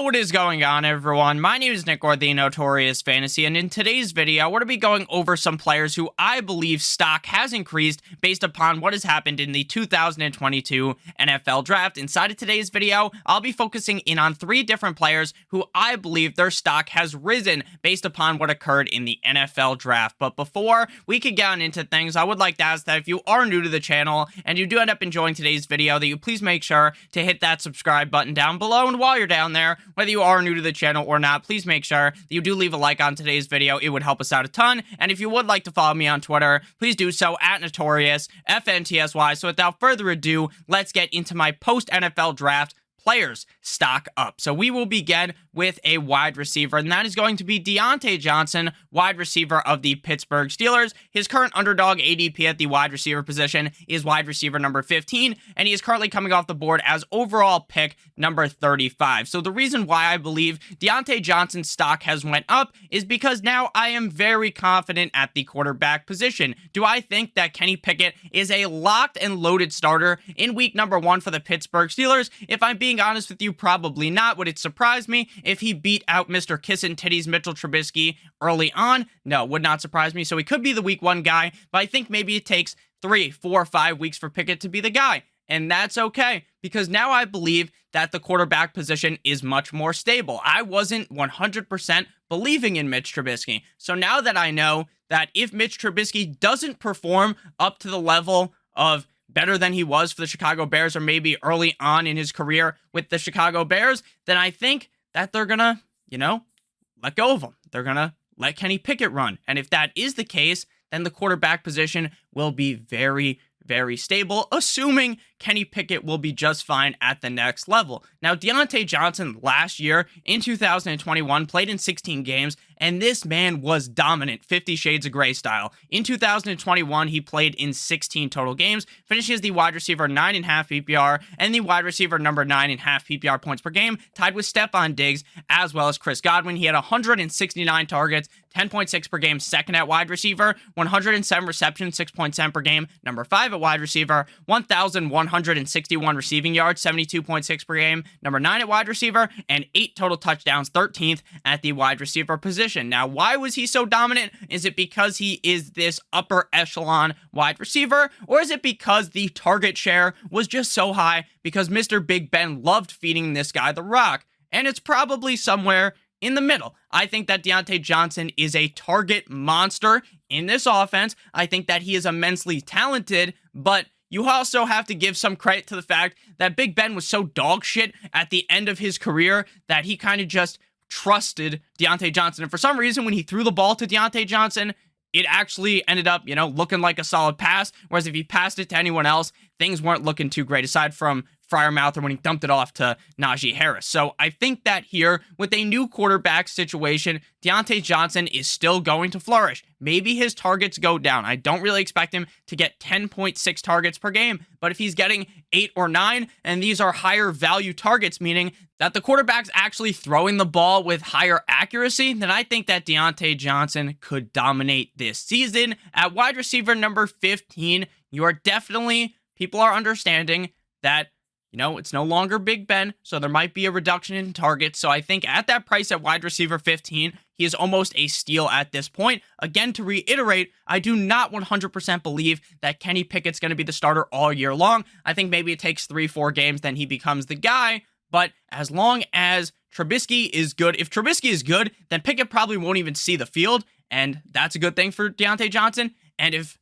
What is going on, everyone? My name is Nick, or the Notorious Fantasy, and in today's video, we're going to be going over some players who I believe stock has increased based upon what has happened in the 2022 NFL Draft. Inside of today's video, I'll be focusing in on 3 different players who I believe their stock has risen based upon what occurred in the NFL Draft. But before we could get on into things, I would like to ask that if you are new to the channel and you do end up enjoying today's video, that you please make sure to hit that subscribe button down below. And while you're down there, whether you are new to the channel or not, please make sure that you do leave a like on today's video. It would help us out a ton. And if you would like to follow me on Twitter, please do so at Notorious FNTSY. So without further ado, let's get into my post-NFL draft players stock up. So we will begin with a wide receiver, and that is going to be Diontae Johnson, wide receiver of the Pittsburgh Steelers. His current underdog ADP at the wide receiver position is wide receiver number 15, and he is currently coming off the board as overall pick number 35. So the reason why I believe Diontae Johnson's stock has went up is because now I am very confident at the quarterback position. Do I think that Kenny Pickett is a locked and loaded starter in week number 1 for the Pittsburgh Steelers? If I'm being honest with you, probably not. Would it surprise me if he beat out Mr. Kissin' Titties Mitchell Trubisky early on? No, would not surprise me. So he could be the week 1 guy, but I think maybe it takes 3, 4, 5 weeks for Pickett to be the guy. And that's okay, because now I believe that the quarterback position is much more stable. I wasn't 100% believing in Mitch Trubisky. So now that I know that if Mitch Trubisky doesn't perform up to the level of better than he was for the Chicago Bears, or maybe early on in his career with the Chicago Bears, then I think that they're gonna, let go of him. They're gonna let Kenny Pickett run. And if that is the case, then the quarterback position will be very, very stable, assuming Kenny Pickett will be just fine at the next level. Now, Diontae Johnson last year in 2021 played in 16 games, and this man was dominant, 50 Shades of Grey style. In 2021, he played in 16 total games, finishing as the wide receiver 9.5 PPR and the wide receiver number 9.5 PPR points per game, tied with Stephon Diggs as well as Chris Godwin. He had 169 targets, 10.6 per game, second at wide receiver, 107 receptions, 6.7 per game, number 5 at wide receiver, 1,161 receiving yards, 72.6 per game, number 9 at wide receiver, and 8 total touchdowns, 13th at the wide receiver position. Now, why was he so dominant? Is it because he is this upper echelon wide receiver, or is it because the target share was just so high because Mr. Big Ben loved feeding this guy the rock? And it's probably somewhere in the middle. I think that Diontae Johnson is a target monster in this offense. I think that he is immensely talented, but you also have to give some credit to the fact that Big Ben was so dog shit at the end of his career that he kind of just trusted Diontae Johnson. And for some reason, when he threw the ball to Diontae Johnson, it actually ended up, looking like a solid pass. Whereas if he passed it to anyone else, things weren't looking too great, aside from Freiermouth or when he dumped it off to Najee Harris. So I think that here, with a new quarterback situation, Diontae Johnson is still going to flourish. Maybe his targets go down. I don't really expect him to get 10.6 targets per game, but if he's getting 8 or 9, and these are higher value targets, meaning that the quarterback's actually throwing the ball with higher accuracy, then I think that Diontae Johnson could dominate this season. At wide receiver number 15, you are definitely, people are understanding that it's no longer Big Ben, so there might be a reduction in targets. So I think at that price at wide receiver 15, he is almost a steal at this point. Again, to reiterate, I do not 100% believe that Kenny Pickett's going to be the starter all year long. I think maybe it takes 3-4 games, then he becomes the guy. But as long as Trubisky is good, if Trubisky is good, then Pickett probably won't even see the field, and that's a good thing for Diontae Johnson. And if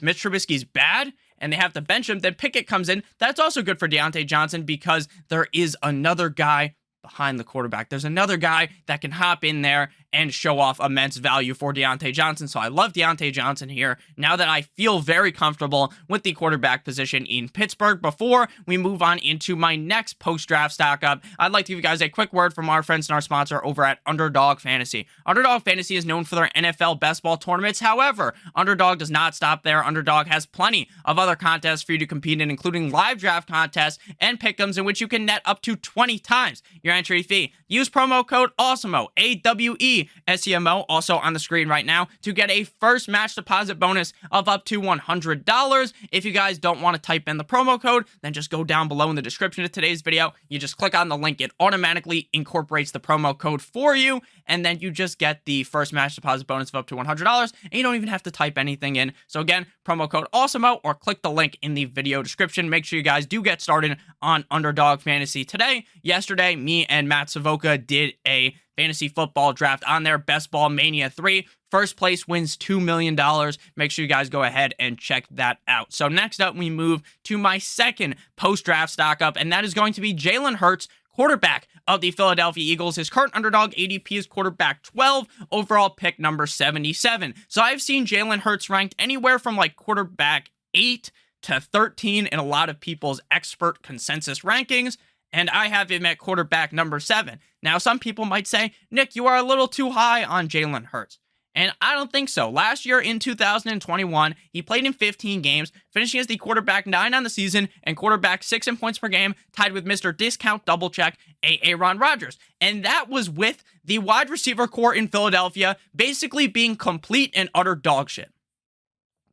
Mitch Trubisky's bad and they have to bench him, then Pickett comes in. That's also good for Diontae Johnson because there is another guy behind the quarterback. There's another guy that can hop in there and show off immense value for Diontae Johnson. So I love Diontae Johnson here now that I feel very comfortable with the quarterback position in Pittsburgh. Before we move on into my next post-draft stock up, I'd like to give you guys a quick word from our friends and our sponsor over at Underdog Fantasy. Underdog Fantasy is known for their NFL Best Ball tournaments. However, Underdog does not stop there. Underdog has plenty of other contests for you to compete in, including live draft contests and pick'ems in which you can net up to 20 times your entry fee. Use promo code Awesemo, AWE, key SEMO, also on the screen right now, to get a first match deposit bonus of up to $100. If you guys don't want to type in the promo code, then just go down below in the description of today's video. You just click on the link. It automatically incorporates the promo code for you, and then you just get the first match deposit bonus of up to $100, and you don't even have to type anything in. So again, promo code Awesemo, or click the link in the video description. Make sure you guys do get started on Underdog Fantasy today. Yesterday, me and Matt Savoca did a fantasy football draft on their Best Ball Mania 3. First place wins $2 million. Make sure you guys go ahead and check that out. So next up, we move to my second post-draft stock up, and that is going to be Jalen Hurts, quarterback of the Philadelphia Eagles. His current underdog ADP is quarterback 12, overall pick number 77. So I've seen Jalen Hurts ranked anywhere from like quarterback 8 to 13 in a lot of people's expert consensus rankings, and I have him at quarterback number 7. Now, some people might say, Nick, you are a little too high on Jalen Hurts. And I don't think so. Last year in 2021, he played in 15 games, finishing as the quarterback 9 on the season and quarterback 6 in points per game, tied with Mr. Discount Double Check, Aaron Rodgers. And that was with the wide receiver core in Philadelphia basically being complete and utter dog shit.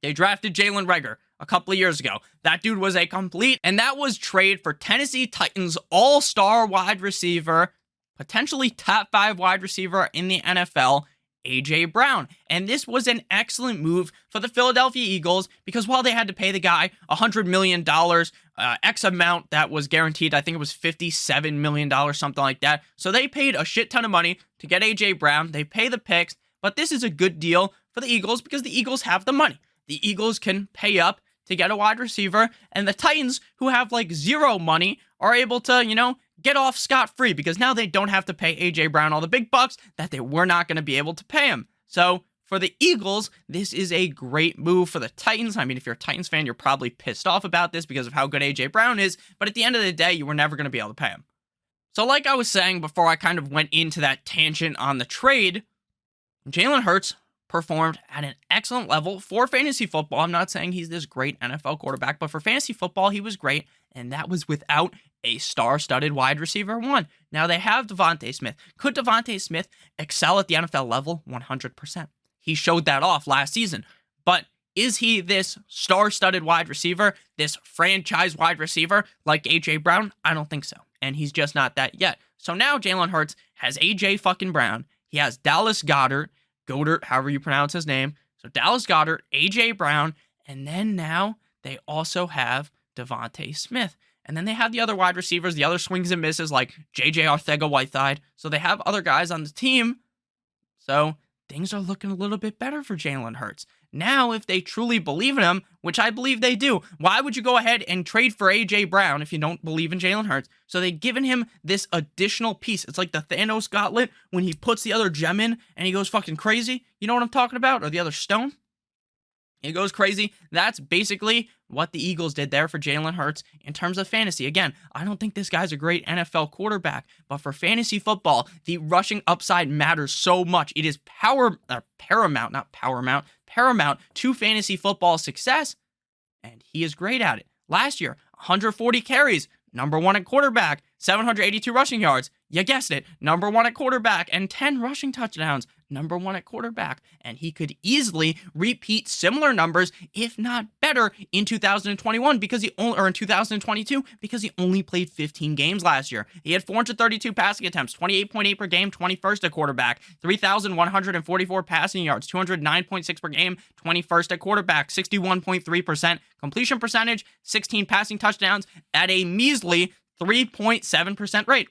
They drafted Jalen Reagor a couple of years ago. That dude was a complete, and that was trade for Tennessee Titans all-star wide receiver, potentially top 5 wide receiver in the NFL, A.J. Brown. And this was an excellent move for the Philadelphia Eagles because while they had to pay the guy $100 million, X amount that was guaranteed, I think it was $57 million, something like that. So they paid a shit ton of money to get A.J. Brown. They pay the picks, but this is a good deal for the Eagles because the Eagles have the money. The Eagles can pay up to get a wide receiver, and the Titans, who have like zero money, are able to, get off scot-free because now they don't have to pay A.J. Brown all the big bucks that they were not going to be able to pay him. So for the Eagles, this is a great move. For the Titans, I mean, if you're a Titans fan, you're probably pissed off about this because of how good A.J. Brown is, but at the end of the day, you were never going to be able to pay him. So like I was saying before I kind of went into that tangent on the trade, Jalen Hurts performed at an excellent level for fantasy football. I'm not saying he's this great NFL quarterback, but for fantasy football, he was great, and that was without a star-studded wide receiver 1. Now, they have Diontae Smith. Could Diontae Smith excel at the NFL level? 100%. He showed that off last season, but is he this star-studded wide receiver, this franchise wide receiver like A.J. Brown? I don't think so, and he's just not that yet. So now Jalen Hurts has A.J. fucking Brown. He has Dallas Goedert, however you pronounce his name. So Dallas Goedert, A.J. Brown, and then now they also have Diontae Smith. And then they have the other wide receivers, the other swings and misses like J.J. Arcega-Whiteside. So they have other guys on the team. So things are looking a little bit better for Jalen Hurts. Now, if they truly believe in him, which I believe they do, why would you go ahead and trade for A.J. Brown if you don't believe in Jalen Hurts? So they've given him this additional piece. It's like the Thanos gauntlet when he puts the other gem in and he goes fucking crazy. You know what I'm talking about? Or the other stone? He goes crazy. That's basically what the Eagles did there for Jalen Hurts in terms of fantasy. Again, I don't think this guy's a great NFL quarterback, but for fantasy football, the rushing upside matters so much. It is paramount to fantasy football success, and he is great at it. Last year, 140 carries, number 1 at quarterback, 782 rushing yards. You guessed it, number 1 at quarterback, and 10 rushing touchdowns, number 1 at quarterback. And he could easily repeat similar numbers, if not better, in 2021 in 2022 because he only played 15 games last year. He had 432 passing attempts, 28.8 per game, 21st at quarterback, 3,144 passing yards, 209.6 per game, 21st at quarterback, 61.3% completion percentage, 16 passing touchdowns at a measly 3.7% rate.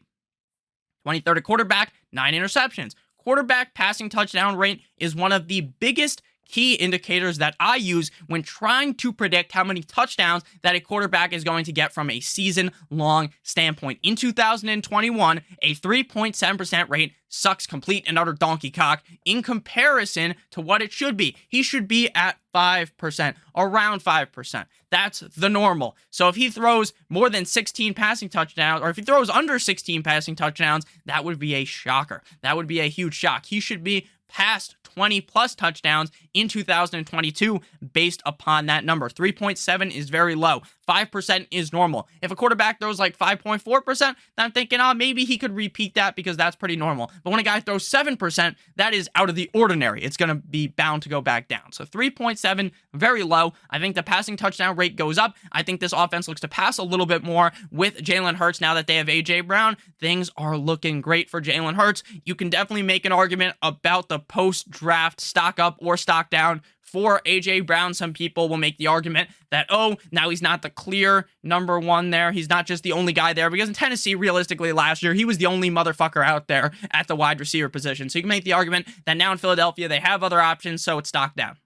23rd at quarterback, 9 interceptions. Quarterback passing touchdown rate is one of the biggest key indicators that I use when trying to predict how many touchdowns that a quarterback is going to get from a season-long standpoint. In 2021, a 3.7% rate sucks complete and utter donkey cock in comparison to what it should be. He should be at 5%, around 5%. That's the normal. So if he throws more than 16 passing touchdowns, or if he throws under 16 passing touchdowns, that would be a shocker. That would be a huge shock. He should be passed 20 plus touchdowns in 2022 based upon that number. 3.7 is very low. 5% is normal. If a quarterback throws like 5.4%, then I'm thinking, oh, maybe he could repeat that because that's pretty normal. But when a guy throws 7%, that is out of the ordinary. It's going to be bound to go back down. So 3.7, very low. I think the passing touchdown rate goes up. I think this offense looks to pass a little bit more with Jalen Hurts now that they have A.J. Brown. Things are looking great for Jalen Hurts. You can definitely make an argument about the post-draft stock up or stock down for A.J. Brown. Some people will make the argument that, oh, now he's not the clear number one there. He's not just the only guy there, because in Tennessee, realistically, last year, he was the only motherfucker out there at the wide receiver position. So you can make the argument that now in Philadelphia, they have other options, so it's stock down.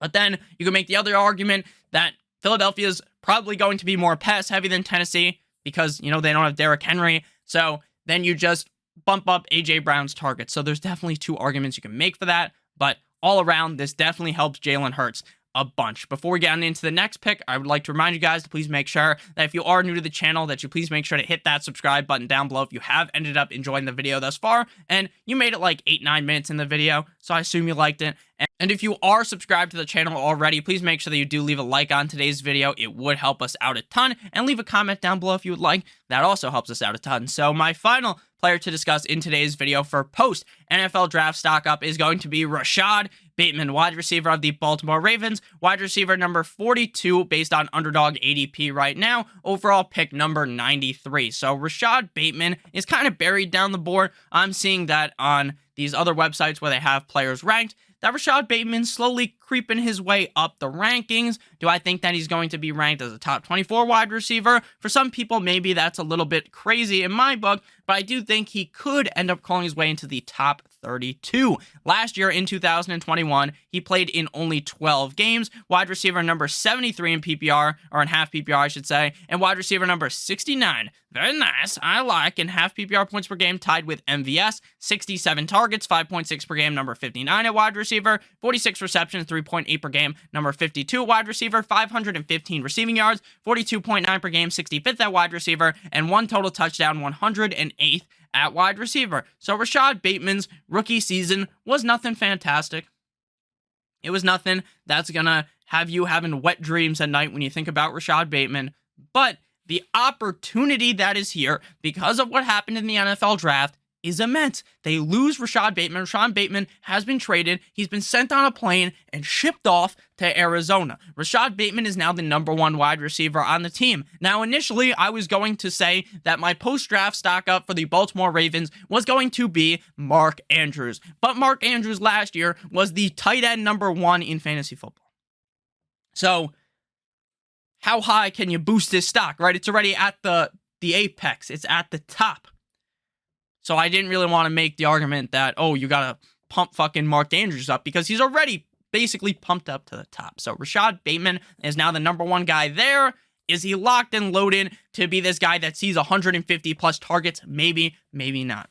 But then you can make the other argument that Philadelphia is probably going to be more pass heavy than Tennessee because, you know, they don't have Derrick Henry. So then you just bump up A.J. Brown's target. So there's definitely two arguments you can make for that. But all around, this definitely helps Jalen Hurts a bunch. Before we get into the next pick, I would like to remind you guys to please make sure that if you are new to the channel, that you please make sure to hit that subscribe button down below if you have ended up enjoying the video thus far, and you made it like 8-9 minutes in the video, so I assume you liked it. And if you are subscribed to the channel already, please make sure that you do leave a like on today's video. It would help us out a ton, and leave a comment down below if you would like. That also helps us out a ton. So my final player to discuss in today's video for post NFL draft stock up is going to be Rashod Bateman, wide receiver of the Baltimore Ravens, wide receiver number 42 based on underdog ADP right now, overall pick number 93. So Rashod Bateman is kind of buried down the board. I'm seeing that on these other websites where they have players ranked, that Rashod Bateman slowly creeping his way up the rankings. Do I think that he's going to be ranked as a top 24 wide receiver? For some people, maybe that's a little bit crazy in my book, but I do think he could end up calling his way into the top 32. Last year in 2021, he played in only 12 games, wide receiver number 73 in PPR, or in half PPR, I should say, and wide receiver number 69. Very nice, I like, in half PPR points per game, tied with MVS, 67 targets, 5.6 per game, number 59 at wide receiver, 46 receptions, 3.8 per game, number 52 at wide receiver, 515 receiving yards, 42.9 per game, 65th at wide receiver, and one total touchdown, 108th at wide receiver. So Rashod Bateman's rookie season was nothing fantastic. It was nothing that's gonna have you having wet dreams at night when you think about Rashod Bateman, but the opportunity that is here because of what happened in the NFL draft is immense. They lose Rashod Bateman. Rashod Bateman has been traded. He's been sent on a plane and shipped off to Arizona. Rashod Bateman is now the number one wide receiver on the team. Now, initially, I was going to say that my post-draft stock up for the Baltimore Ravens was going to be Mark Andrews. But Mark Andrews last year was the tight end number one in fantasy football. So how high can you boost this stock, right? It's already at the apex. It's at the top. So I didn't really want to make the argument that, oh, you got to pump fucking Mark Andrews up because he's already basically pumped up to the top. So Rashod Bateman is now the number one guy there. Is he locked and loaded to be this guy that sees 150 plus targets? Maybe, maybe not.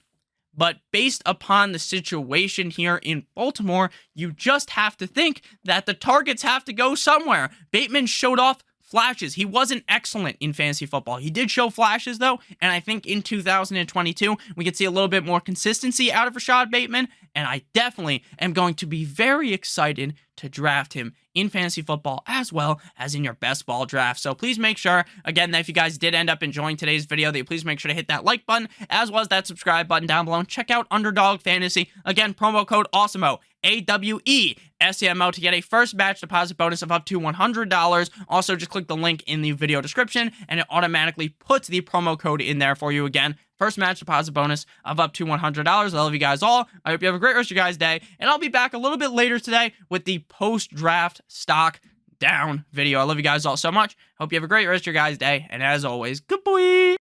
But based upon the situation here in Baltimore, you just have to think that the targets have to go somewhere. Bateman showed off flashes. He wasn't excellent in fantasy football. He did show flashes, though, and I think in 2022, we could see a little bit more consistency out of Rashod Bateman, and I definitely am going to be very excited to draft him in fantasy football as well as in your best ball draft. So please make sure, again, that if you guys did end up enjoying today's video, that you please make sure to hit that like button as well as that subscribe button down below and check out Underdog Fantasy. Again, promo code Awesemo, AWESEMO, to get a first match deposit bonus of up to $100. Also, just click the link in the video description and it automatically puts the promo code in there for you. Again, first match deposit bonus of up to $100. I love you guys all. I hope you have a great rest of your guys' day, and I'll be back a little bit later today with the post-draft stock down video. I love you guys all so much. Hope you have a great rest of your guys' day, and as always, good boy.